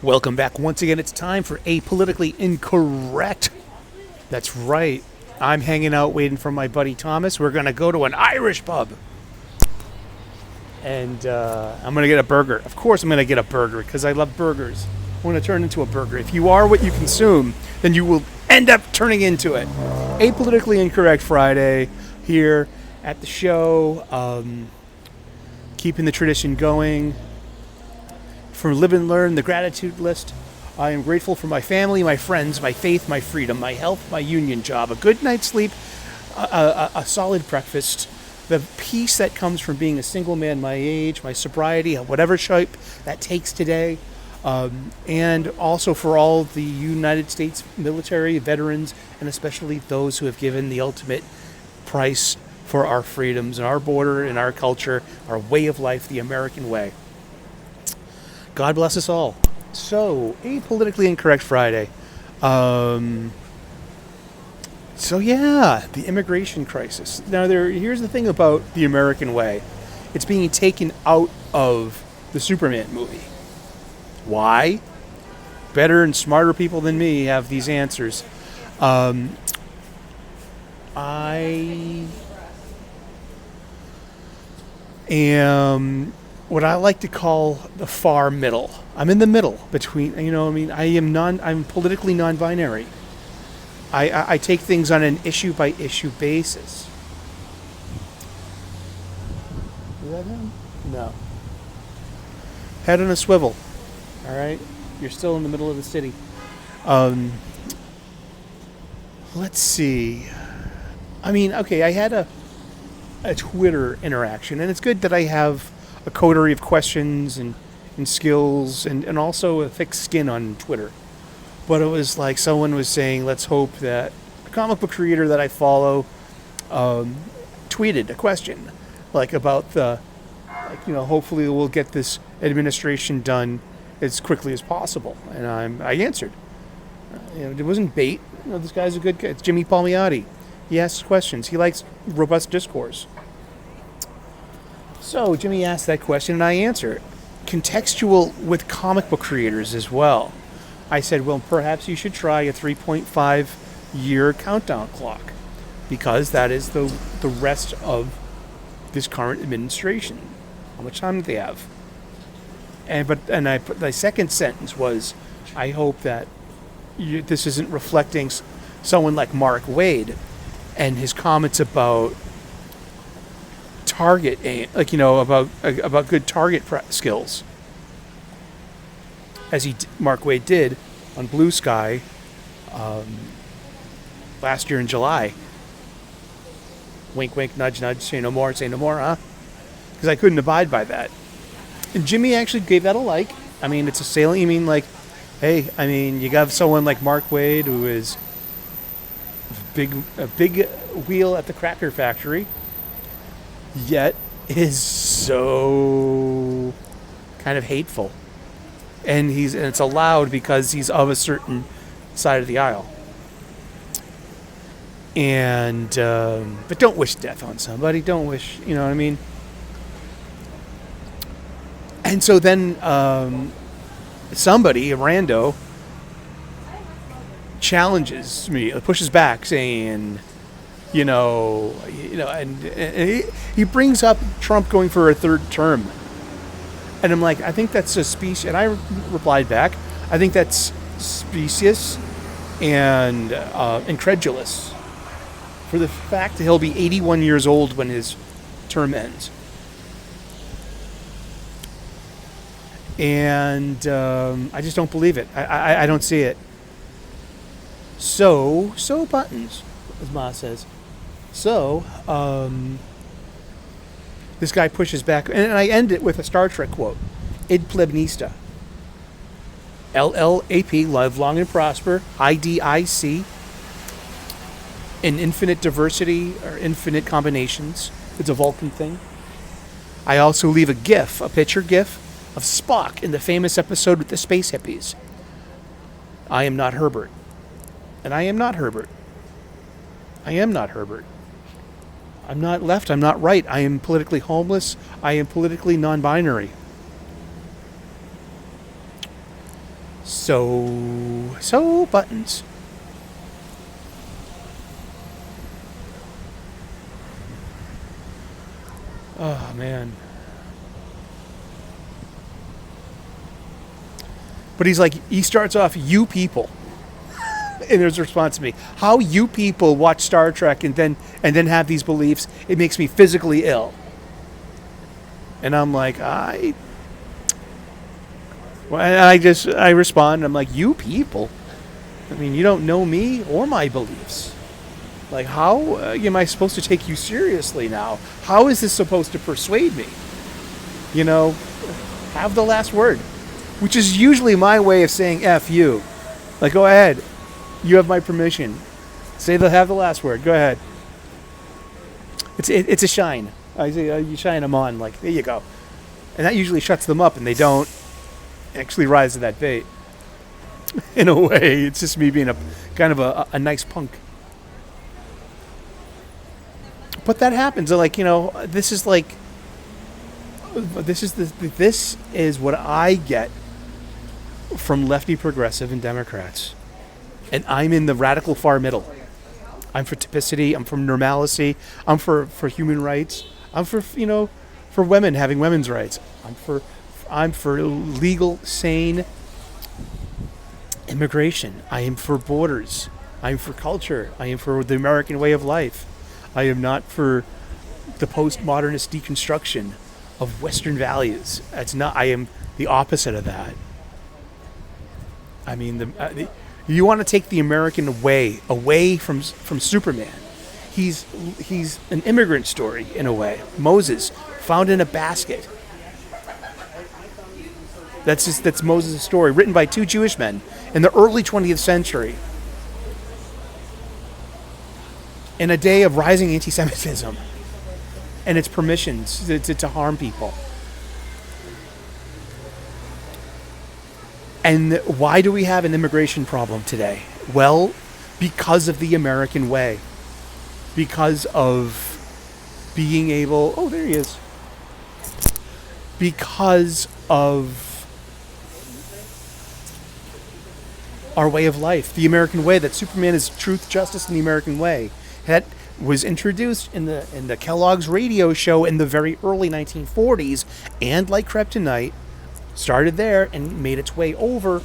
Welcome back once again. It's time for Apolitically Incorrect. That's right. I'm hanging out waiting for my buddy Thomas. We're going to go to an Irish pub. And I'm going to get a burger. Of course I'm going to get a burger because I love burgers. I want to turn into a burger. If you are what you consume, then you will end up turning into it. Apolitically Incorrect Friday here at the show. Keeping the tradition going. For Live and Learn, the gratitude list. I am grateful for my family, my friends, my faith, my freedom, my health, my union job, a good night's sleep, a solid breakfast, the peace that comes from being a single man my age, my sobriety, whatever shape that takes today, and also for all the United States military, veterans, and especially those who have given the ultimate price for our freedoms and our border and our culture, our way of life, the American way. God bless us all. So, Apolitically Incorrect Friday. The immigration crisis. Now, here's the thing about the American way. It's being taken out of the Superman movie. Why? Better and smarter people than me have these answers. I am what I like to call the far middle. I'm in the middle between, I'm politically non-binary. I take things on an issue-by-issue basis. Is that him? No. Head on a swivel. All right? You're still in the middle of the city. Let's see. I had a Twitter interaction, and it's good that I have a coterie of questions and skills and also a thick skin on Twitter. But it was like someone was saying, let's hope that a comic book creator that I follow tweeted a question about hopefully we'll get this administration done as quickly as possible. And I answered. It wasn't bait. This guy's a good guy. It's Jimmy Palmiotti. He asks questions. He likes robust discourse. So Jimmy asked that question and I answered. Contextual with comic book creators as well. I said, well, perhaps you should try a 3.5 year countdown clock because that is the rest of this current administration. How much time do they have? And I put the second sentence was, I hope that this isn't reflecting someone like Mark Wade and his comments about target aim, about good target skills, as Mark Wade did on Blue Sky last year in July. Wink, wink, nudge, nudge. Say no more, huh? Because I couldn't abide by that. And Jimmy actually gave that a like. It's a sailing. You got someone like Mark Wade who is a big wheel at the cracker factory. Yet is so kind of hateful, and it's allowed because he's of a certain side of the aisle. And but don't wish death on somebody. Don't wish, you know what I mean. And so then somebody, a rando, challenges me, pushes back, saying, and he brings up Trump going for a third term. And I'm like, I think that's a species, and I replied back, I think that's specious and incredulous for the fact that he'll be 81 years old when his term ends. And I just don't believe it. I don't see it. So buttons, as Ma says. So, this guy pushes back, and I end it with a Star Trek quote. Id plebnista. LLAP, live long and prosper. IDIC, in infinite diversity or infinite combinations. It's a Vulcan thing. I also leave a picture GIF of Spock in the famous episode with the space hippies. I am not Herbert. And I am not Herbert. I am not Herbert. I'm not left, I'm not right. I am politically homeless. I am politically non-binary. So buttons. Oh, man. But he's like, he starts off, you people. And there's a response to me. How you people watch Star Trek and then have these beliefs, it makes me physically ill. And I'm like, I respond, I'm like, you people? I mean, you don't know me or my beliefs. Like, how am I supposed to take you seriously now? How is this supposed to persuade me? You know, have the last word. Which is usually my way of saying F you. Like, go ahead. You have my permission. Have the last word. Go ahead. It's a shine. I say, you shine them on. Like, there you go. And that usually shuts them up, and they don't actually rise to that bait. In a way, it's just me being a kind of a nice punk. But that happens. Like, you know, this is what I get from lefty progressive and Democrats. And I'm in the radical far middle. I'm for typicity. I'm for normalcy. I'm for human rights. I'm for women having women's rights. I'm for legal, sane immigration. I am for borders. I am for culture. I am for the American way of life. I am not for the postmodernist deconstruction of Western values. I am the opposite of that. I mean, you want to take the American way away from Superman. He's an immigrant story in a way. Moses found in a basket. That's Moses' story, written by two Jewish men in the early 20th century. In a day of rising anti-Semitism and its permissions to harm people. And why do we have an immigration problem today? Well, because of the American way. Because of being able... Oh, there he is. Because of our way of life. The American way, that Superman is truth, justice, and the American way. That was introduced in the Kellogg's radio show in the very early 1940s, and like Kryptonite, started there and made its way over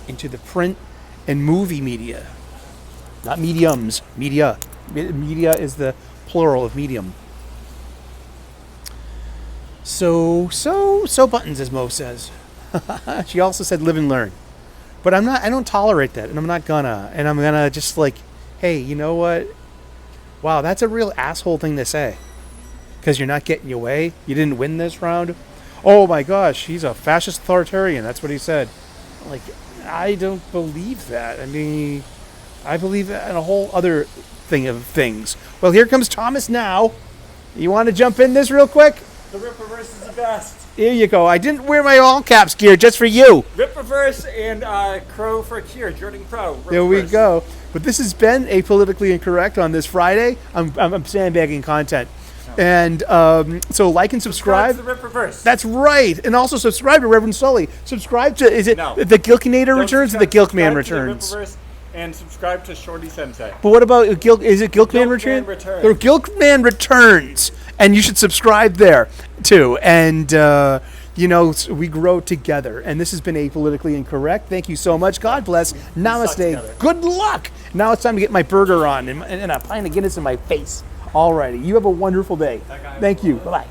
into the print and movie media. Not mediums, media. Media is the plural of medium. So buttons, as Mo says. She also said live and learn. But I don't tolerate that, and I'm not gonna. And I'm gonna just like, hey, you know what? Wow, that's a real asshole thing to say. Because you're not getting your way. You didn't win this round. Oh my gosh, he's a fascist authoritarian. That's what he said. Like, I don't believe that. I mean, I believe in a whole other thing of things. Well, here comes Thomas now. You want to jump in this real quick? The Ripperverse is the best. Here you go. I didn't wear my all caps gear just for you. Ripperverse and Crow for Cure, Jordan Crow. Ripperverse. There we go. But this has been Apolitically Incorrect on this Friday. I'm sandbagging content. And so like and subscribe. Subscribe to the Ripperverse. That's right. And also subscribe to Reverend Sully. Subscribe to, is it the Gilkinator Returns or the Gilkman Returns? The Ripperverse and subscribe to Shorty Sensei. But what about, is it Gilkman Returns? Or Gilkman Returns. And you should subscribe there, too. And, we grow together. And this has been Apolitically Incorrect. Thank you so much. God bless. Namaste. Good luck. Now it's time to get my burger on and a pint of Guinness in my face. Alrighty. You have a wonderful day. Thank you. Bye-bye.